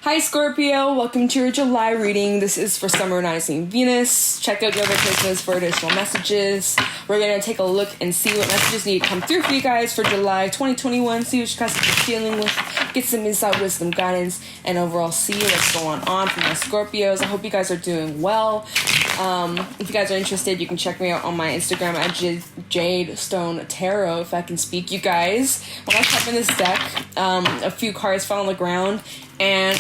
Hi Scorpio, welcome to your July reading. This is for Summer Rising Venus. Check out your other placements for additional messages. We're going to take a look and see what messages need to come through for you guys for July 2021. See what you guys are feeling with. Get some insight, wisdom, guidance, and overall see what's going on for my Scorpios. I hope you guys are doing well. If you guys are interested, you can check me out on my Instagram at Jadestone Tarot, if I can speak. You guys, when I was typing this deck, a few cards fell on the ground, and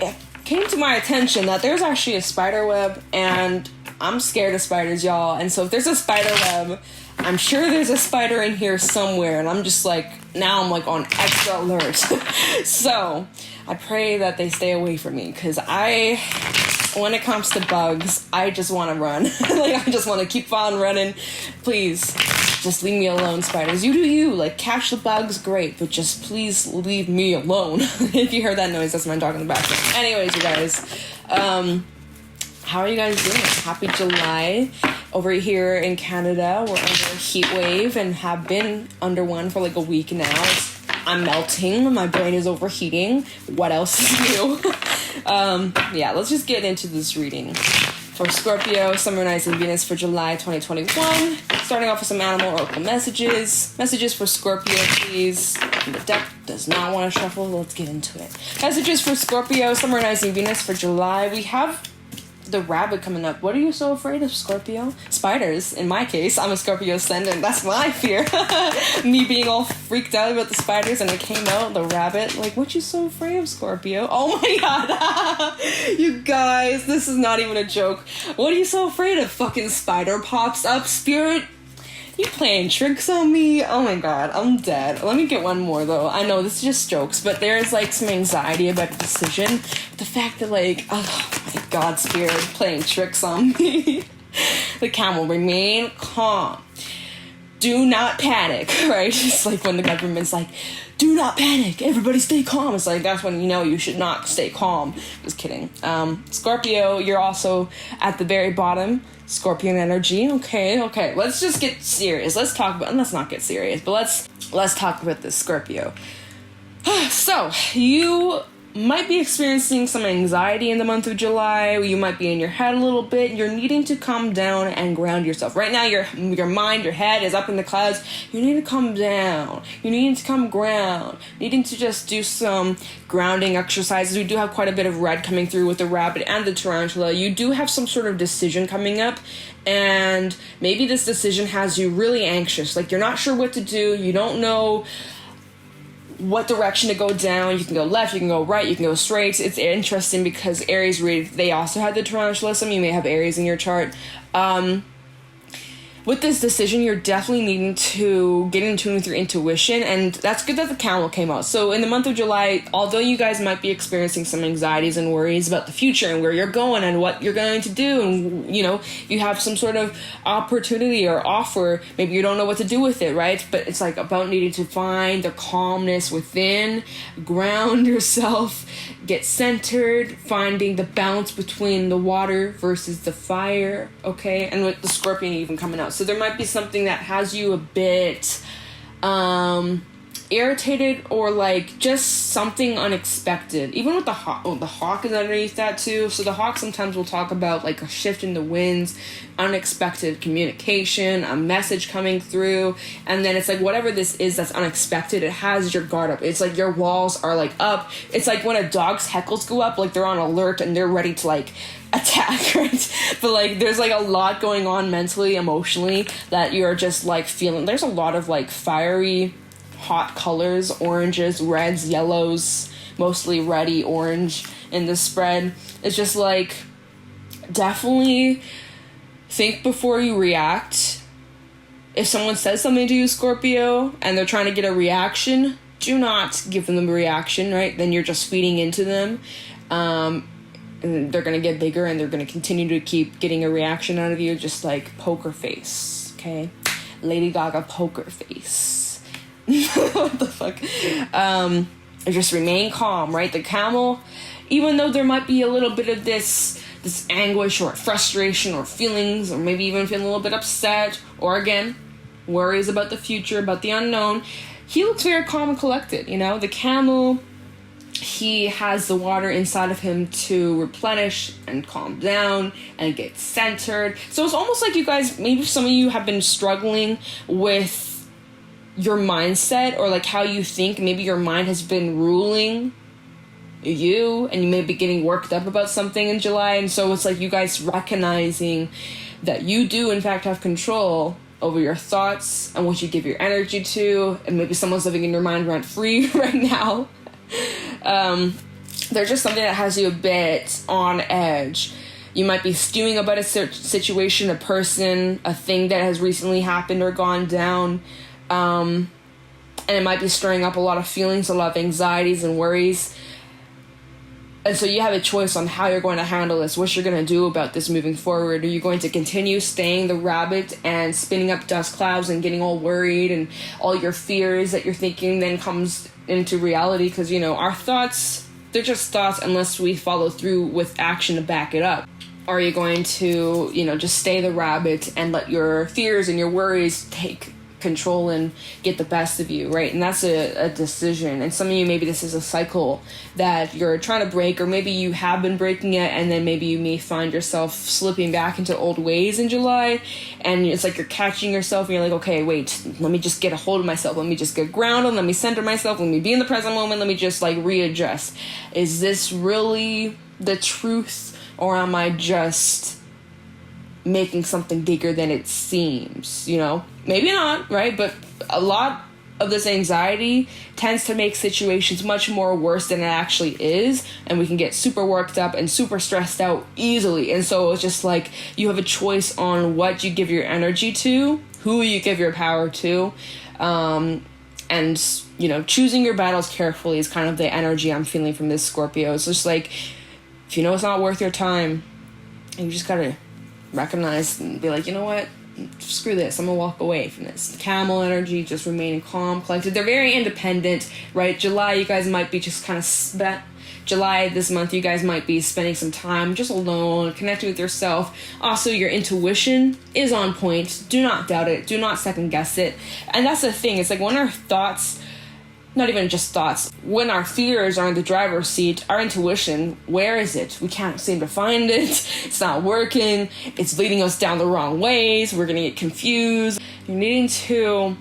it came to my attention that there's actually a spider web, and I'm scared of spiders, y'all. And so if there's a spider web, I'm sure there's a spider in here somewhere, and I'm just like, now I'm like on extra alert. So I pray that they stay away from me, because when it comes to bugs, I just want to run. I just want to keep on running. Please, just leave me alone, spiders. You do you. Catch the bugs, great. But just please leave me alone. If you heard that noise, that's my dog in the background. Anyways, you guys. How are you guys doing? Happy July. Over here in Canada, we're under a heat wave and have been under one for a week now. I'm melting. My brain is overheating. What else is new? Let's just get into this reading. For Scorpio, Summer Rising Venus for July 2021. Starting off with some animal oracle messages. Messages for Scorpio, please. The deck does not want to shuffle. Let's get into it. Messages for Scorpio, Summer Rising Venus for July. We have the rabbit coming up. What are you so afraid of, Scorpio? Spiders. In my case, I'm a Scorpio ascendant. That's my fear. Me being all freaked out about the spiders, and it came out, the rabbit. What you so afraid of, Scorpio? Oh my god. You guys, this is not even a joke. What are you so afraid of? Fucking spider pops up, spirit. You playing tricks on me? Oh my god, I'm dead. Let me get one more though. I know this is just jokes, but there's some anxiety about the decision. The fact that oh my god, spirit playing tricks on me. The camel, remain calm. Do not panic, right? It's when the government's do not panic, everybody stay calm. It's that's when you know you should not stay calm. Just kidding. Scorpio, you're also at the very bottom. Scorpion energy. Okay. Let's just get serious. Let's not get serious, but let's talk about this, Scorpio. So, you might be experiencing some anxiety in the month of July. You might be in your head a little bit. You're needing to calm down and ground yourself. Right now, your mind, your head is up in the clouds. You need to calm down. You need to come ground. Needing to just do some grounding exercises. We do have quite a bit of red coming through with the rabbit and the tarantula. You do have some sort of decision coming up, and maybe this decision has you really anxious. You're not sure what to do. You don't know what direction to go down. You can go left, you can go right, you can go straight. It's interesting because Aries read, they also had the tarantula. Some of you may have Aries in your chart. With this decision, you're definitely needing to get in tune with your intuition, and that's good that the camel came out. So in the month of July, although you guys might be experiencing some anxieties and worries about the future and where you're going and what you're going to do, and you have some sort of opportunity or offer, maybe you don't know what to do with it, right? But it's about needing to find the calmness within, ground yourself, get centered, finding the balance between the water versus the fire, okay? And with the Scorpion even coming out. So there might be something that has you a bit irritated, or just something unexpected. Even with the hawk is underneath that too. So the hawk sometimes will talk about a shift in the winds, unexpected communication, a message coming through, and then it's whatever this is that's unexpected, it has your guard up. It's your walls are up. It's when a dog's heckles go up, they're on alert and they're ready to attack, right? But there's a lot going on mentally, emotionally, that you're just feeling. There's a lot of fiery hot colors, oranges, reds, yellows, mostly reddy orange in this spread. It's just definitely think before you react. If someone says something to you, Scorpio, and they're trying to get a reaction, do not give them the reaction, right? Then you're just feeding into them. And they're going to get bigger, and they're going to continue to keep getting a reaction out of you, just poker face, okay? Lady Gaga poker face. What the fuck? Just remain calm, right? The camel, even though there might be a little bit of this anguish or frustration or feelings, or maybe even feeling a little bit upset, or again, worries about the future, about the unknown, he looks very calm and collected, The camel he has the water inside of him to replenish and calm down and get centered. So it's almost like you guys, maybe some of you have been struggling with your mindset, or like how you think. Maybe your mind has been ruling you, and you may be getting worked up about something in July. And so it's like you guys recognizing that you do in fact have control over your thoughts and what you give your energy to. And maybe someone's living in your mind rent free right now. There's just something that has you a bit on edge. You might be stewing about a situation, a person, a thing that has recently happened or gone down. And it might be stirring up a lot of feelings, a lot of anxieties and worries. And so you have a choice on how you're going to handle this, what you're going to do about this moving forward. Are you going to continue staying the rabbit and spinning up dust clouds and getting all worried, and all your fears that you're thinking then comes into reality? Because, you know, our thoughts, they're just thoughts unless we follow through with action to back it up. Are you going to, you know, just stay the rabbit and let your fears and your worries take control and get the best of you, right? And that's a decision. And some of you, maybe this is a cycle that you're trying to break, or maybe you have been breaking it, and then maybe you may find yourself slipping back into old ways in July, and it's like you're catching yourself and you're like, okay, wait, let me just get a hold of myself, let me just get grounded, let me center myself, let me be in the present moment, let me just like readjust. Is this really the truth, or am I just making something bigger than it seems? You know, maybe not, right? But a lot of this anxiety tends to make situations much more worse than it actually is, and we can get super worked up and super stressed out easily. And so it's just like you have a choice on what you give your energy to, who you give your power to, and, you know, choosing your battles carefully is kind of the energy I'm feeling from this Scorpio. It's just like, if you know it's not worth your time, you just gotta recognize and be like, you know what, screw this, I'm gonna walk away from this. Camel energy, just remaining calm, collected. They're very independent, right? July, you guys might be just kind of July this month, you guys might be spending some time just alone, connecting with yourself. Also, your intuition is on point. Do not doubt it. Do not second guess it. And that's the thing. It's like when our thoughts, not even just thoughts, when our fears are in the driver's seat, our intuition, where is it? We can't seem to find it. It's not working. It's leading us down the wrong ways. We're going to get confused. You're needing to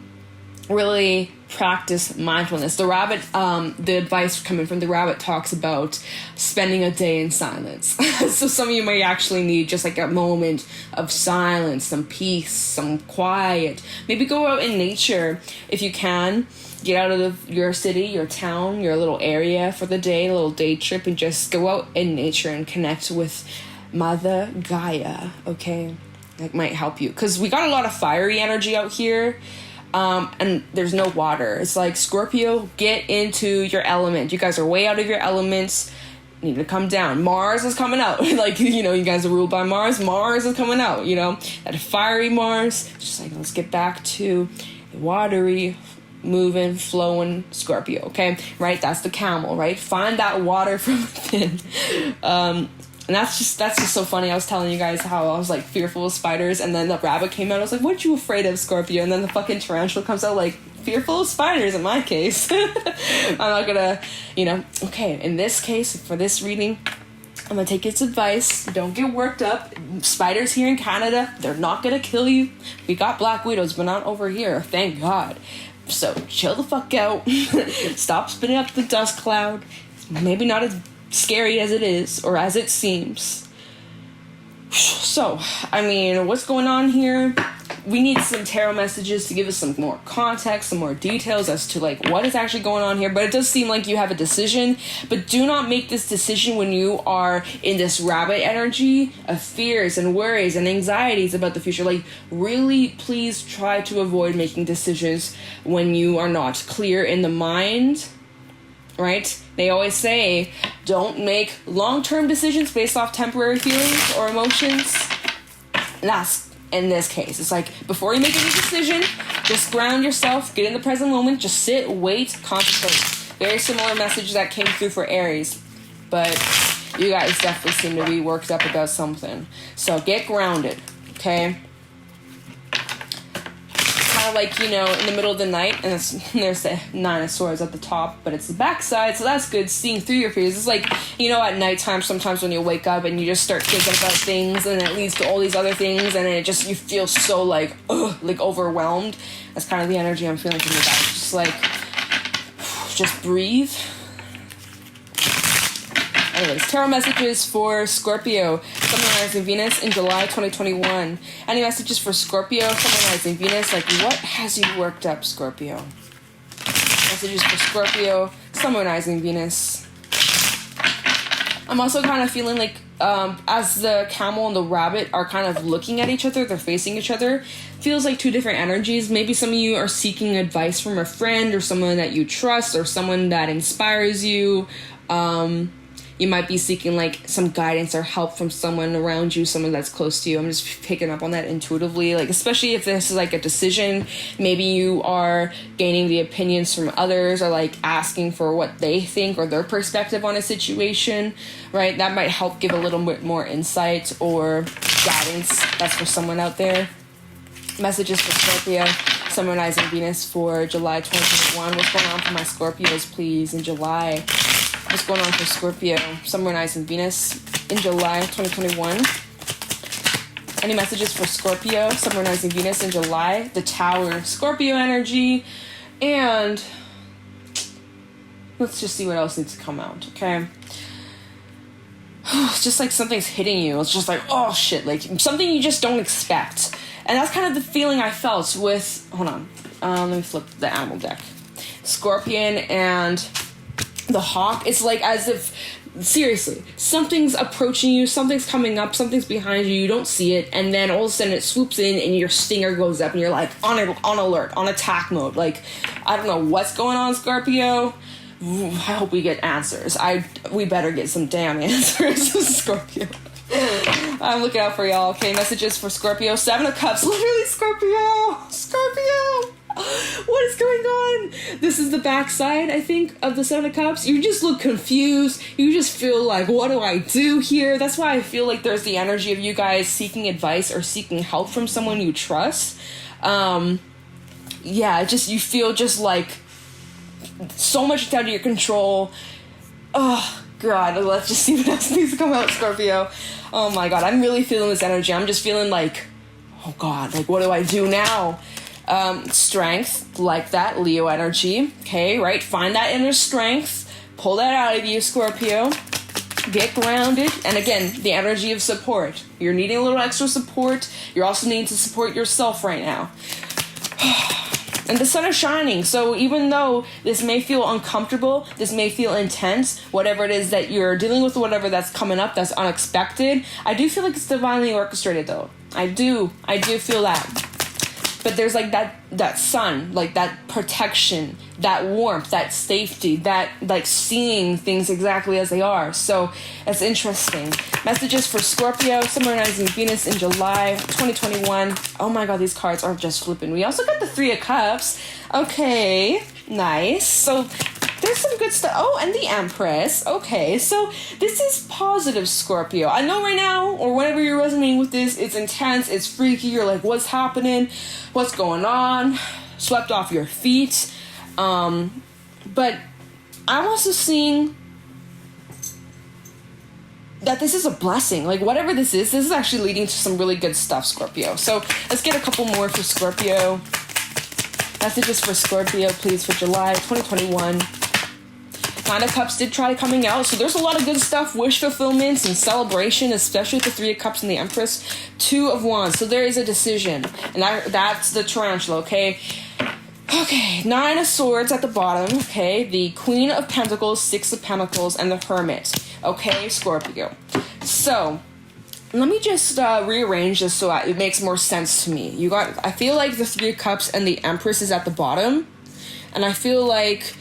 really practice mindfulness. The rabbit, the advice coming from the rabbit talks about spending a day in silence. So some of you may actually need just like a moment of silence, some peace, some quiet. Maybe go out in nature if you can. Get out of your city, your town, your little area for the day, a little day trip, and just go out in nature and connect with Mother Gaia, okay? That might help you. Because we got a lot of fiery energy out here, and there's no water. It's like, Scorpio, get into your element. You guys are way out of your elements. You need to come down. Mars is coming out. Like, you know, you guys are ruled by Mars. Mars is coming out, you know? That fiery Mars. Just like, let's get back to the watery, moving, flowing Scorpio, okay? Right? That's the camel, right? Find that water from within. And that's just so funny. I was telling you guys how I was like fearful of spiders, and then the rabbit came out. I was like, what you afraid of, Scorpio? And then the fucking tarantula comes out like, fearful of spiders in my case. I'm not gonna, you know, okay, in this case, for this reading, I'm gonna take its advice. Don't get worked up. Spiders here in Canada, they're not gonna kill you. We got black widows, but not over here, thank God. So chill the fuck out. Stop spinning up the dust cloud. Maybe not as scary as it is, or as it seems. So, I mean, what's going on here? We need some tarot messages to give us some more context, some more details as to like what is actually going on here. But it does seem like you have a decision, but do not make this decision when you are in this rabbit energy of fears and worries and anxieties about the future. Like, really, please try to avoid making decisions when you are not clear in the mind, right? They always say, don't make long-term decisions based off temporary feelings or emotions. And that's in this case. It's like, before you make any decision, just ground yourself, get in the present moment, just sit, wait, contemplate. Very similar message that came through for Aries, but you guys definitely seem to be worked up about something. So get grounded, okay? kind of like, you know, in the middle of the night, and there's the 9 of Swords at the top, but it's the backside, so that's good, seeing through your fears. It's like, you know, at nighttime sometimes when you wake up and you just start thinking about things, and it leads to all these other things, and it just, you feel so like, like overwhelmed. That's kind of the energy I'm feeling from you guys. Just like, just breathe. Anyways, tarot messages for Scorpio, Sun, Moon, Rising, Venus in July 2021. Any messages for Scorpio, Sun, Moon, Rising, Venus? Like, what has you worked up, Scorpio? Messages for Scorpio, Sun, Moon, Rising, Venus. I'm also kind of feeling like, as the camel and the rabbit are kind of looking at each other, they're facing each other, feels like two different energies. Maybe some of you are seeking advice from a friend or someone that you trust or someone that inspires you. You might be seeking like some guidance or help from someone around you, someone that's close to you. I'm just picking up on that intuitively, like especially if this is like a decision. Maybe you are gaining the opinions from others or like asking for what they think or their perspective on a situation, right? That might help give a little bit more insight or guidance. That's for someone out there. Messages for Scorpio, Sun, Moon, Rising, Venus for July 2021. What's going on for my Scorpios, please, in July? What's going on for Scorpio, Sun, Moon, Rising, Venus in July 2021? Any messages for Scorpio, Sun, Moon, Rising, Venus in July? The Tower, Scorpio energy, and let's just see what else needs to come out, okay? It's just like something's hitting you. It's just like, oh shit, like something you just don't expect. And that's kind of the feeling I felt with, hold on, let me flip the animal deck. Scorpion and the hawk. It's like as if, seriously, something's approaching you, something's coming up, something's behind you, you don't see it, and then all of a sudden it swoops in and your stinger goes up and you're like on alert, on attack mode. Like, I don't know what's going on, Scorpio. I hope we get answers. We better get some damn answers, Scorpio. I'm looking out for y'all. Okay, messages for Scorpio. 7 of Cups. Literally, Scorpio. What is going on? This is the backside, I think, of the 7 of Cups. You just look confused. You just feel like, what do I do here? That's why I feel like there's the energy of you guys seeking advice or seeking help from someone you trust. Yeah, just you feel just like so much out of your control. Oh God, let's just see what else needs to come out, Scorpio. Oh my God, I'm really feeling this energy. I'm just feeling like, oh God, like what do I do now? Strength, like that, Leo energy. Okay, right? Find that inner strength. Pull that out of you, Scorpio. Get grounded. And again, the energy of support. You're needing a little extra support. You're also needing to support yourself right now. And the sun is shining, so even though this may feel uncomfortable, this may feel intense, whatever it is that you're dealing with, whatever that's coming up that's unexpected, I do feel like it's divinely orchestrated, though. I do feel that. But there's like that sun, like that protection, that warmth, that safety, that like seeing things exactly as they are. So it's interesting. Messages for Scorpio, Sun, Moon, Rising, Venus in July 2021. Oh my God, these cards are just flipping. We also got the 3 of Cups. Okay, nice. So there's some good stuff. Oh, and the Empress. Okay, so this is positive, Scorpio. I know right now, or whenever you're resonating with this, it's intense, it's freaky. You're like, what's happening? What's going on? Swept off your feet. But I'm also seeing that this is a blessing. Like, whatever this is actually leading to some really good stuff, Scorpio. So let's get a couple more for Scorpio. Messages for Scorpio, please, for July 2021. 9 of Cups did try coming out, so there's a lot of good stuff, wish fulfillments and celebration, especially with the 3 of Cups and the Empress. 2 of Wands, so there is a decision, and that's the tarantula, okay? Okay, 9 of Swords at the bottom, okay? The Queen of Pentacles, 6 of Pentacles, and the Hermit, okay, Scorpio. So let me just rearrange this so it makes more sense to me. I feel like the 3 of Cups and the Empress is at the bottom, and I feel like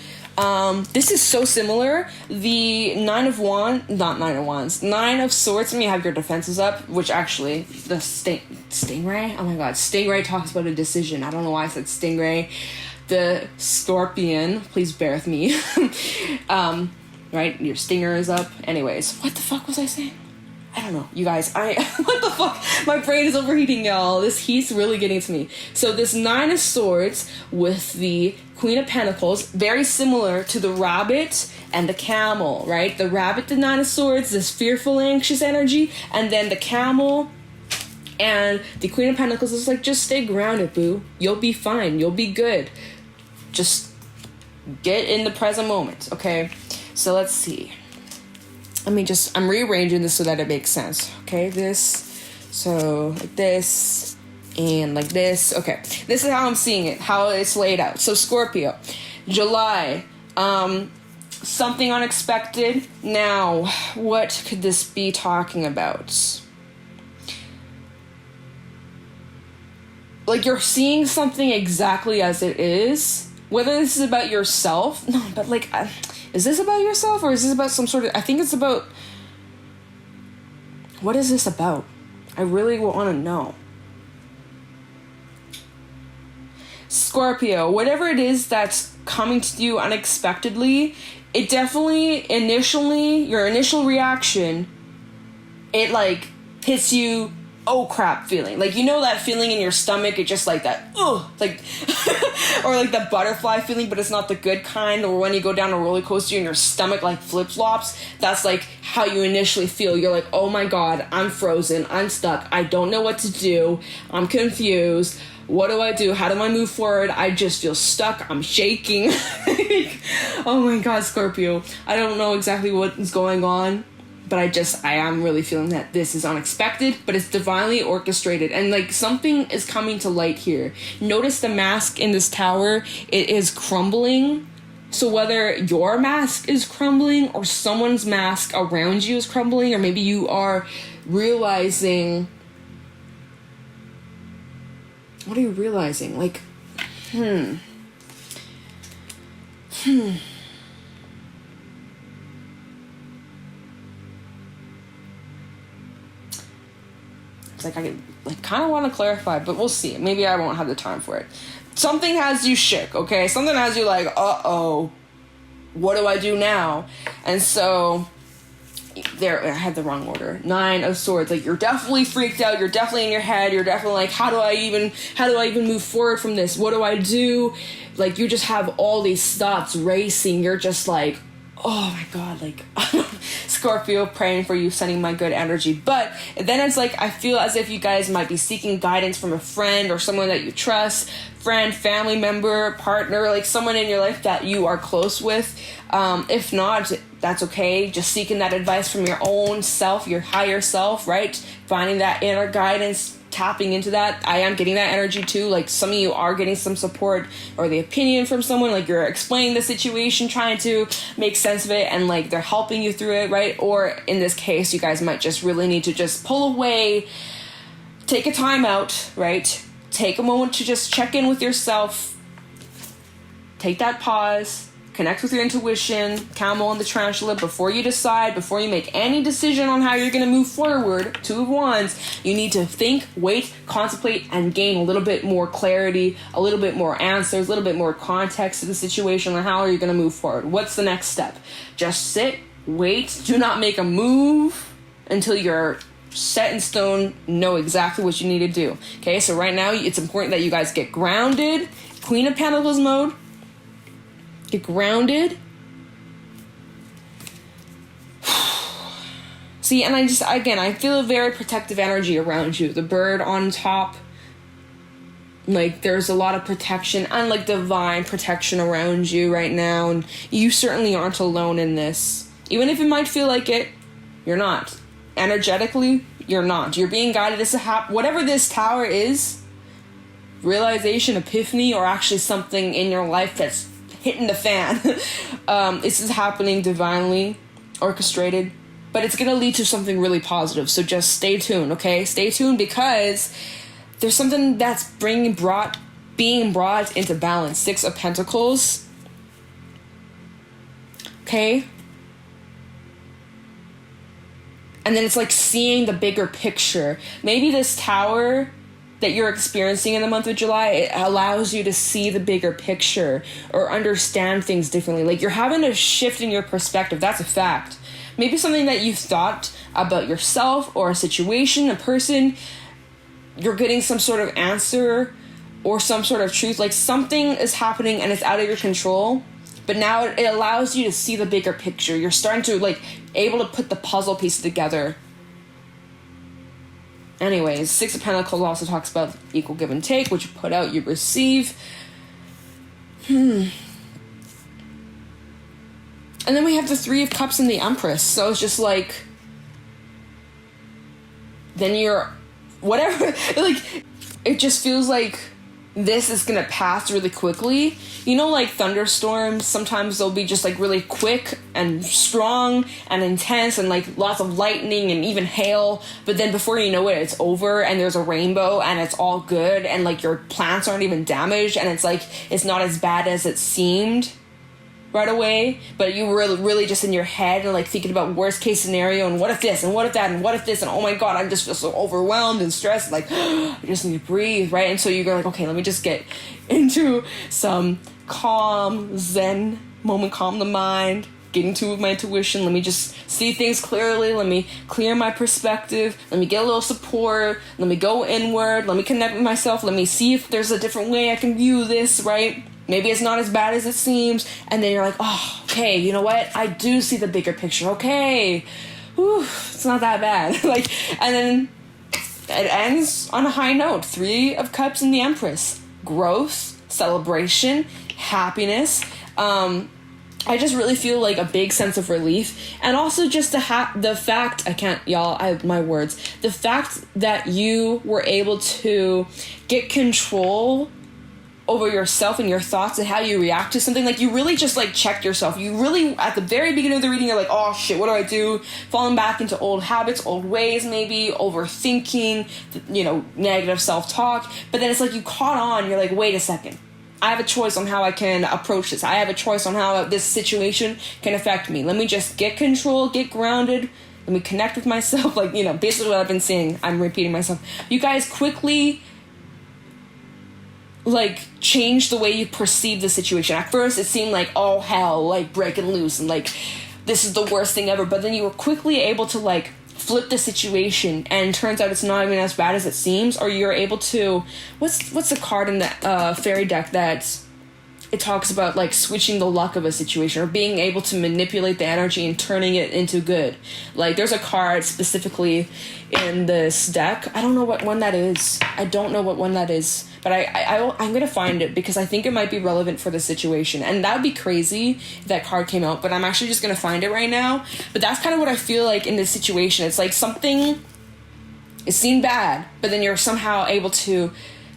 this is so similar. The 9 of Swords. 9 of Swords. Let me have your defenses up. Which actually, the Stingray. Oh my God, Stingray talks about a decision. I don't know why I said Stingray. The Scorpion. Please bear with me. Right, your stinger is up. Anyways, what the fuck was I saying? I don't know, you guys. What the fuck? My brain is overheating, y'all. This heat's really getting to me. So this 9 of Swords with the Queen of Pentacles, very similar to the rabbit and the camel, right? The rabbit, the 9 of Swords, this fearful, anxious energy, and then the camel and the Queen of Pentacles is like, just stay grounded, boo. You'll be fine. You'll be good. Just get in the present moment, okay? So let's see. I'm rearranging this so that it makes sense. Okay, so like this, and like this. Okay, this is how I'm seeing it, how it's laid out. So Scorpio, July, something unexpected. Now, what could this be talking about? Like, you're seeing something exactly as it is. Whether this is about yourself, no, but like, is this about yourself, or is this about some sort of, I think it's about, what is this about? I really want to know. Scorpio, whatever it is that's coming to you unexpectedly, it definitely, initially, your initial reaction, it like hits you, oh crap feeling. Like, you know that feeling in your stomach, it just like that, ugh, like, or like the butterfly feeling, but it's not the good kind, or when you go down a roller coaster and your stomach like flip-flops, that's like how you initially feel. You're like, oh my god, I'm frozen, I'm stuck, I don't know what to do, I'm confused, what do I do, how do I move forward, I just feel stuck, I'm shaking. Oh my god, Scorpio, I don't know exactly what is going on, but I am really feeling that this is unexpected, but it's divinely orchestrated, and like something is coming to light here. Notice the mask in this tower, it is crumbling. So whether your mask is crumbling or someone's mask around you is crumbling, or maybe you are realizing, what are you realizing? Like, like, I like kind of want to clarify, but we'll see. Maybe I won't have the time for it. Something has you shook, okay? Something has you like, uh-oh, what do I do now? And so, there, I had the wrong order. 9 of Swords, like, you're definitely freaked out, you're definitely in your head, you're definitely like, how do I even move forward from this? What do I do? Like, you just have all these thoughts racing, you're just like, oh my god, like, Scorpio, praying for you, sending my good energy. But then it's like, I feel as if you guys might be seeking guidance from a friend or someone that you trust, friend, family member, partner, like someone in your life that you are close with. If not, that's okay. Just seeking that advice from your own self, your higher self, right? Finding that inner guidance, tapping into that. I am getting that energy too. Like, some of you are getting some support or the opinion from someone, like you're explaining the situation, trying to make sense of it, and like they're helping you through it, right? Or in this case, you guys might just really need to just pull away, take a time out, right? Take a moment to just check in with yourself, take that pause, connect with your intuition, camel and the tarantula, before you decide, before you make any decision on how you're going to move forward. 2 of Wands, you need to think, wait, contemplate, and gain a little bit more clarity, a little bit more answers, a little bit more context to the situation, and how are you going to move forward? What's the next step? Just sit, wait, do not make a move until you're set in stone, know exactly what you need to do. Okay, so right now, it's important that you guys get grounded, Queen of Pentacles mode, get grounded. See, and I feel a very protective energy around you. The bird on top, like, there's a lot of protection and like divine protection around you right now, and you certainly aren't alone in this. Even if it might feel like it, you're not. Energetically, you're not. You're being guided. This is whatever this tower is, realization, epiphany, or actually something in your life that's hitting the fan. This is happening divinely orchestrated, but it's going to lead to something really positive. So just stay tuned, okay? Stay tuned, because there's something that's being brought into balance. 6 of Pentacles. Okay? And then it's like seeing the bigger picture. Maybe this tower that you're experiencing in the month of July, it allows you to see the bigger picture or understand things differently. Like, you're having a shift in your perspective. That's a fact. maybe something that you thought about yourself or a situation, a person. You're getting some sort of answer or some sort of truth. Like, something is happening and it's out of your control, but now it allows you to see the bigger picture. You're starting to, like, able to put the puzzle pieces together. Anyways, Six of Pentacles also talks about equal give and take. What you put out, you receive. And then we have the Three of Cups and the Empress. So it's just like, then you're, whatever, like, it just feels like this is gonna pass really quickly. You know, like thunderstorms, sometimes they'll be just like really quick and strong and intense and like lots of lightning and even hail, but then before you know it, it's over and there's a rainbow and it's all good and like your plants aren't even damaged and it's like it's not as bad as it seemed right away, but you were really just in your head and like thinking about worst case scenario and what if this and what if that and what if this and oh my god, I just feel so overwhelmed and stressed, like I just need to breathe, right? And so you go like, okay, let me just get into some calm zen moment, calm the mind, get into my intuition, let me just see things clearly, let me clear my perspective, let me get a little support, let me go inward, let me connect with myself, let me see if there's a different way I can view this, right? Maybe it's not as bad as it seems. And then you're like, oh, okay, you know what? I do see the bigger picture. Okay. Whew, it's not that bad. Like, and then it ends on a high note. Three of Cups and the Empress. Growth, celebration, happiness. I just really feel like a big sense of relief. And also just the fact, the fact that you were able to get control over yourself and your thoughts and how you react to something. Like, you really just like checked yourself. You really, at the very beginning of the reading, you're like, oh shit, what do I do? Falling back into old habits, old ways, maybe overthinking, negative self-talk. But then it's like you caught on. You're like, wait a second, I have a choice on how I can approach this. I have a choice on how this situation can affect me. Let me just get control, get grounded. Let me connect with myself. Like, basically what I've been saying, I'm repeating myself. You guys quickly like change the way you perceive the situation. At first it seemed like, oh hell, like breaking loose and like this is the worst thing ever, but then you were quickly able to like flip the situation and turns out it's not even as bad as it seems. Or you're able to, what's the card in the fairy deck that it talks about like switching the luck of a situation or being able to manipulate the energy and turning it into good. Like, there's a card specifically in this deck. I don't know what one that is. But I'm going to find it because I think it might be relevant for the situation. And that would be crazy if that card came out, but I'm actually just going to find it right now. But that's kind of what I feel like in this situation. It's like something is seen bad, but then you're somehow able to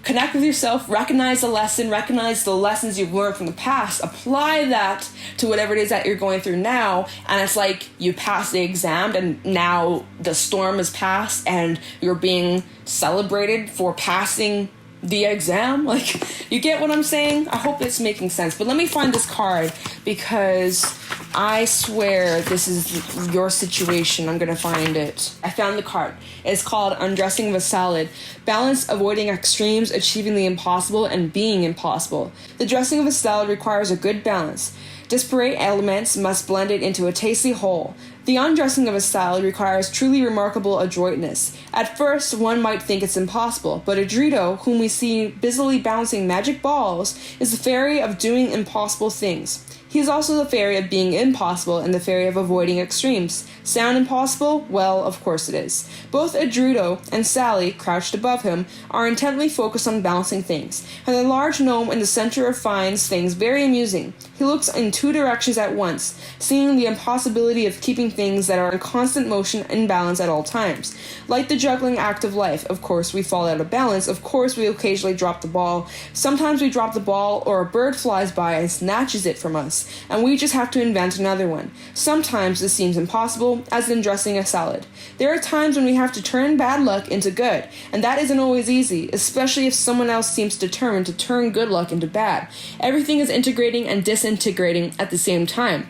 connect with yourself, recognize the lesson, recognize the lessons you've learned from the past, apply that to whatever it is that you're going through now, and it's like you pass the exam and now the storm is passed and you're being celebrated for passing the exam. Like, you get what I'm saying? I hope it's making sense. But let me find this card because I swear this is your situation. I'm gonna find it. I found the card. It's called Undressing of a Salad. Balance, avoiding extremes, achieving the impossible, and being impossible. The dressing of a salad requires a good balance. Disparate elements must blend it into a tasty whole. The undressing of a salad requires truly remarkable adroitness. At first, one might think it's impossible, but Adrito, whom we see busily bouncing magic balls, is the fairy of doing impossible things. He is also the fairy of being impossible and the fairy of avoiding extremes. Sound impossible? Well, of course it is. Both Adruto and Sally, crouched above him, are intently focused on balancing things, and the large gnome in the center finds things very amusing. He looks in two directions at once, seeing the impossibility of keeping things that are in constant motion in balance at all times. Like the juggling act of life, of course we fall out of balance, of course we occasionally drop the ball. Sometimes we drop the ball or a bird flies by and snatches it from us, and we just have to invent another one. Sometimes this seems impossible, as in dressing a salad. There are times when we have to turn bad luck into good, and that isn't always easy, especially if someone else seems determined to turn good luck into bad. Everything is integrating and disintegrating at the same time.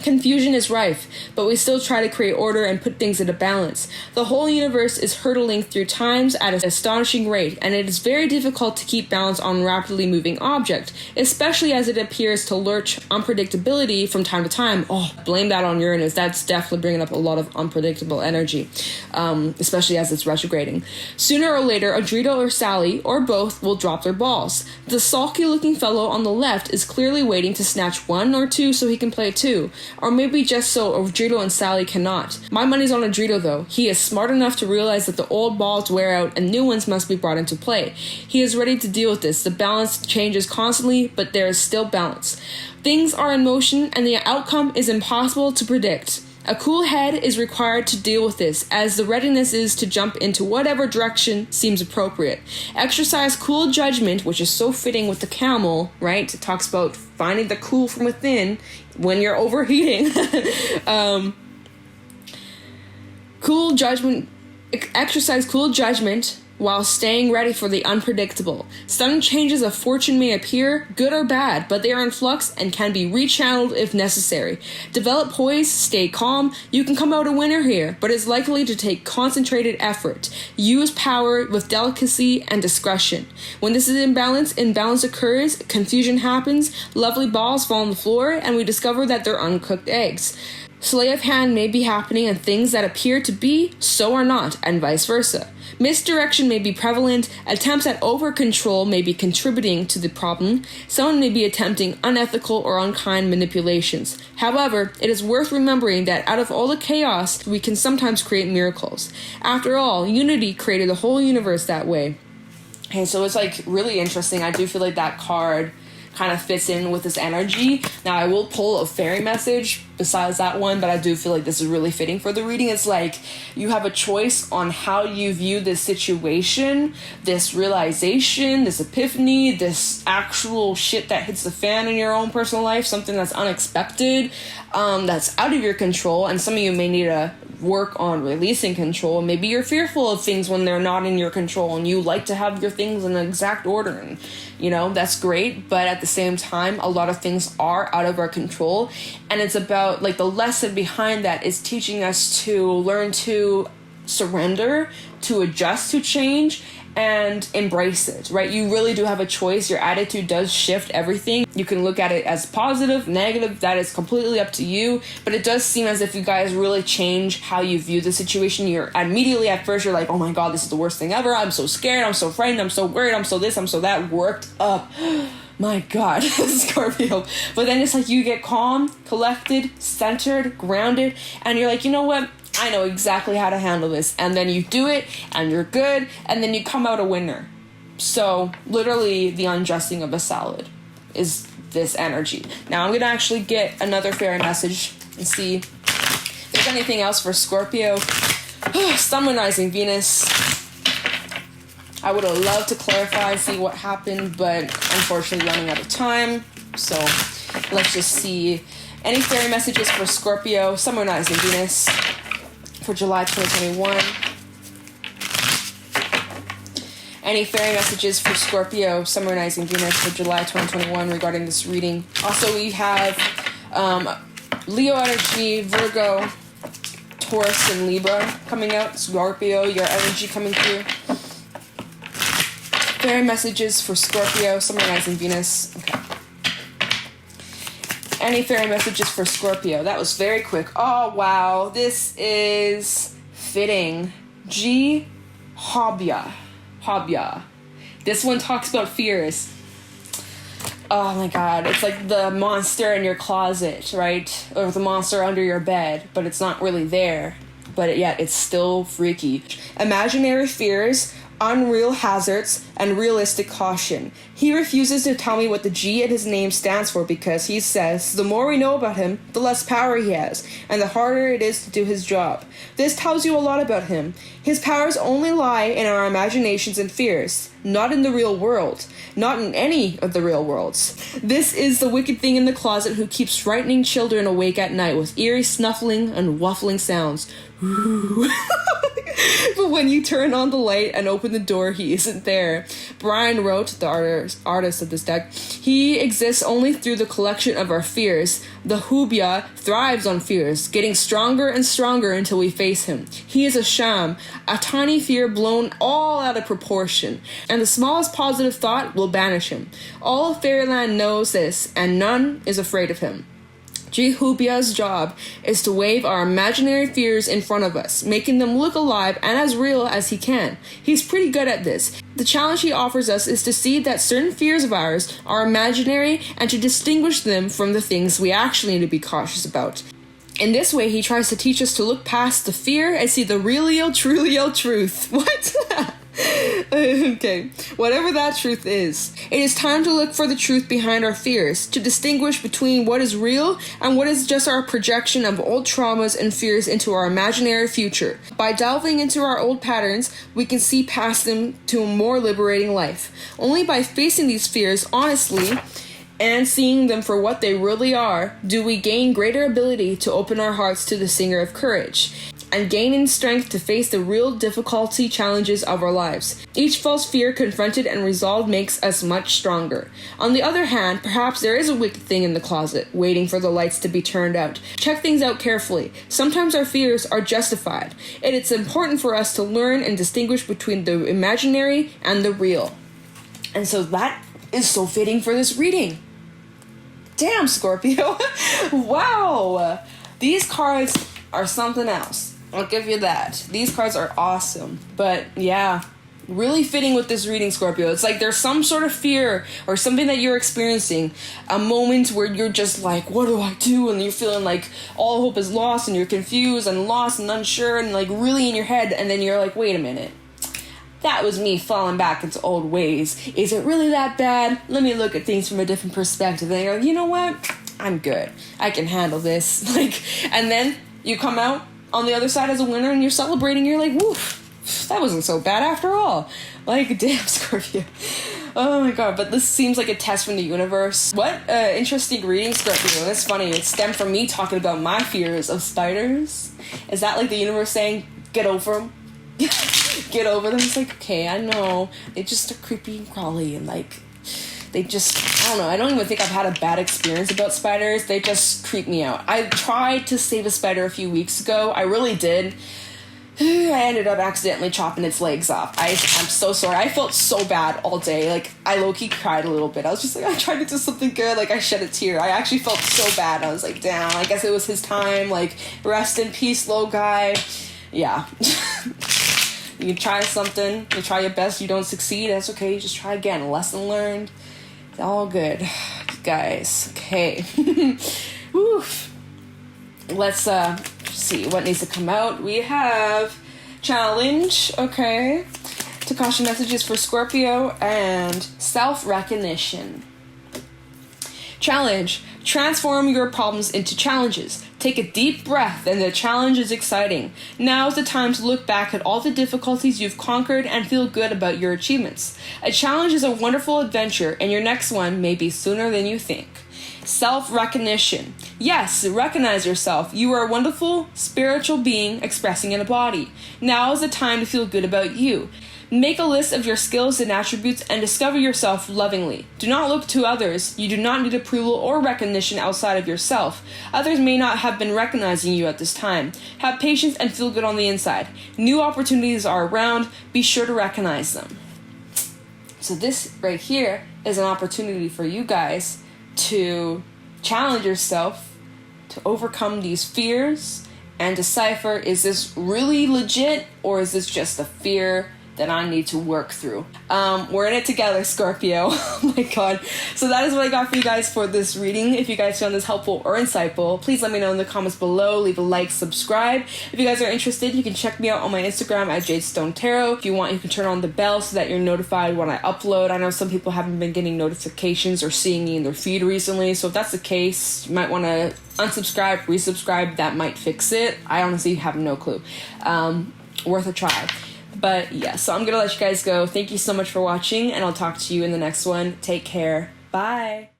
Confusion is rife, but we still try to create order and put things into balance. The whole universe is hurtling through times at an astonishing rate, and it is very difficult to keep balance on a rapidly moving object, especially as it appears to lurch unpredictability from time to time. Oh, blame that on Uranus. That's definitely bringing up a lot of unpredictable energy, especially as it's retrograding. Sooner or later, Adrito or Sally, or both, will drop their balls. The sulky-looking fellow on the left is clearly waiting to snatch one or two so he can play two. Or maybe just so Adrito and Sally cannot. My money's on Adrito though. He is smart enough to realize that the old balls wear out and new ones must be brought into play. He is ready to deal with this. The balance changes constantly, but there is still balance. Things are in motion and the outcome is impossible to predict. A cool head is required to deal with this, as the readiness is to jump into whatever direction seems appropriate. Exercise cool judgment, which is so fitting with the camel, right? It talks about finding the cool from within when you're overheating. Cool judgment. Exercise cool judgment while staying ready for the unpredictable. Sudden changes of fortune may appear, good or bad, but they are in flux and can be rechanneled if necessary. Develop poise, stay calm. You can come out a winner here, but it's likely to take concentrated effort. Use power with delicacy and discretion. When this is imbalance occurs, confusion happens, lovely balls fall on the floor, and we discover that they're uncooked eggs. Sleight of hand may be happening, and things that appear to be, so are not, and vice versa. Misdirection may be prevalent, attempts at over-control may be contributing to the problem, someone may be attempting unethical or unkind manipulations. However, it is worth remembering that out of all the chaos, we can sometimes create miracles. After all, unity created the whole universe that way. And so it's like really interesting. I do feel like that card kind of fits in with this energy. Now, I will pull a fairy message besides that one, but I do feel like this is really fitting for the reading. It's like you have a choice on how you view this situation, this realization, this epiphany, this actual shit that hits the fan in your own personal life, something that's unexpected, that's out of your control, and some of you may need to work on releasing control. Maybe you're fearful of things when they're not in your control, and you like to have your things in the exact order, and that's great, but at the same time, a lot of things are out of our control, and it's about, like, the lesson behind that is teaching us to learn to surrender, to adjust to change, and embrace it, right? You really do have a choice. Your attitude does shift everything. You can look at it as positive, negative, that is completely up to you, but it does seem as if you guys really change how you view the situation. You're immediately, at first, you're like, oh my god, this is the worst thing ever, I'm so scared, I'm so frightened, I'm so worried, I'm so this, I'm so that, worked up. My god, Scorpio. But then it's like you get calm, collected, centered, grounded, and you're like, you know what? I know exactly how to handle this. And then you do it, and you're good, and then you come out a winner. So, literally, the undressing of a salad is this energy. Now, I'm going to actually get another fairy message and see if there's anything else for Scorpio. Sun, Moon, Rising, Venus. I would have loved to clarify, see what happened, but unfortunately running out of time. So, let's just see. Any fairy messages for Scorpio, Sun, Moon, Rising, Venus for July 2021. Any fairy messages for Scorpio, Sun, Moon, Rising, Venus for July 2021 regarding this reading. Also, we have Leo energy, Virgo, Taurus, and Libra coming out. Scorpio, your energy coming through. Fairy messages for Scorpio, Sun, Moon, Rising, Venus. Okay. Any fairy messages for Scorpio? That was very quick. Oh, wow. This is fitting. G. Hobya. This one talks about fears. Oh my god. It's like the monster in your closet, right? Or the monster under your bed, but it's not really there. But yet it's still freaky. Imaginary fears, unreal hazards, and realistic caution. He refuses to tell me what the G in his name stands for because he says the more we know about him, the less power he has, and the harder it is to do his job. This tells you a lot about him. His powers only lie in our imaginations and fears, not in the real world, not in any of the real worlds. This is the wicked thing in the closet who keeps frightening children awake at night with eerie snuffling and waffling sounds. But when you turn on the light and open the door, he isn't there. Brian wrote, the artist of this deck, he exists only through the collection of our fears. The Hubia thrives on fears, getting stronger and stronger until we face him. He is a sham, a tiny fear blown all out of proportion, and the smallest positive thought will banish him. All of Fairyland knows this, and none is afraid of him. Hubia's job is to wave our imaginary fears in front of us, making them look alive and as real as he can. He's pretty good at this. The challenge he offers us is to see that certain fears of ours are imaginary and to distinguish them from the things we actually need to be cautious about. In this way, he tries to teach us to look past the fear and see the real, truth. What? Okay, whatever that truth is, it is time to look for the truth behind our fears, to distinguish between what is real and what is just our projection of old traumas and fears into our imaginary future. By delving into our old patterns, we can see past them to a more liberating life. Only by facing these fears honestly and seeing them for what they really are, do we gain greater ability to open our hearts to the singer of courage, and gain in strength to face the real difficulty challenges of our lives. Each false fear confronted and resolved makes us much stronger. On the other hand, perhaps there is a wicked thing in the closet, waiting for the lights to be turned out. Check things out carefully. Sometimes our fears are justified, and it's important for us to learn and distinguish between the imaginary and the real. And so that is so fitting for this reading. Damn, Scorpio. Wow. These cards are something else. I'll give you that. These cards are awesome. But yeah, really fitting with this reading, Scorpio. It's like there's some sort of fear or something that you're experiencing. A moment where you're just like, what do I do? And you're feeling like all hope is lost and you're confused and lost and unsure and like really in your head. And then you're like, wait a minute. That was me falling back into old ways. Is it really that bad? Let me look at things from a different perspective. And you're like, you know what? I'm good. I can handle this. And then you come out on the other side as a winner and you're celebrating. You're like, woof, that wasn't so bad after all. Like, damn, Scorpio. Oh my god, but this seems like a test from the universe. What interesting reading, Scorpio. That's funny. It stemmed from me talking about my fears of spiders. Is that like the universe saying, get over them? Get over them? It's like, okay, I know. They just are creepy and crawly and like, they just, I don't know. I don't even think I've had a bad experience about spiders. They just creep me out. I tried to save a spider a few weeks ago. I really did. I ended up accidentally chopping its legs off. I'm so sorry. I felt so bad all day. Like, I low-key cried a little bit. I was just like, I tried to do something good. Like, I shed a tear. I actually felt so bad. I was like, damn, I guess it was his time. Like, rest in peace, little guy. Yeah. You try something, you try your best, you don't succeed, that's okay, you just try again. Lesson learned. It's all good. Guys, okay. Oof. Let's see what needs to come out. We have challenge, okay. Tikashi messages for Scorpio and self-recognition. Challenge. Transform your problems into challenges. Take a deep breath and the challenge is exciting. Now is the time to look back at all the difficulties you've conquered and feel good about your achievements. A challenge is a wonderful adventure and your next one may be sooner than you think. Self-recognition. Yes, recognize yourself. You are a wonderful spiritual being expressing in a body. Now is the time to feel good about you. Make a list of your skills and attributes and discover yourself lovingly. Do not look to others. You do not need approval or recognition outside of yourself. Others may not have been recognizing you at this time. Have patience and feel good on the inside. New opportunities are around. Be sure to recognize them. So this right here is an opportunity for you guys to challenge yourself to overcome these fears and decipher, is this really legit or is this just a fear that I need to work through? We're in it together, Scorpio. Oh my god. So that is what I got for you guys for this reading. If you guys found this helpful or insightful, please let me know in the comments below. Leave a like, subscribe. If you guys are interested, you can check me out on my Instagram at JadeStoneTarot. If you want, you can turn on the bell so that you're notified when I upload. I know some people haven't been getting notifications or seeing me in their feed recently, so if that's the case, you might want to unsubscribe, resubscribe. That might fix it. I honestly have no clue. Worth a try. But yeah, so I'm going to let you guys go. Thank you so much for watching, and I'll talk to you in the next one. Take care. Bye.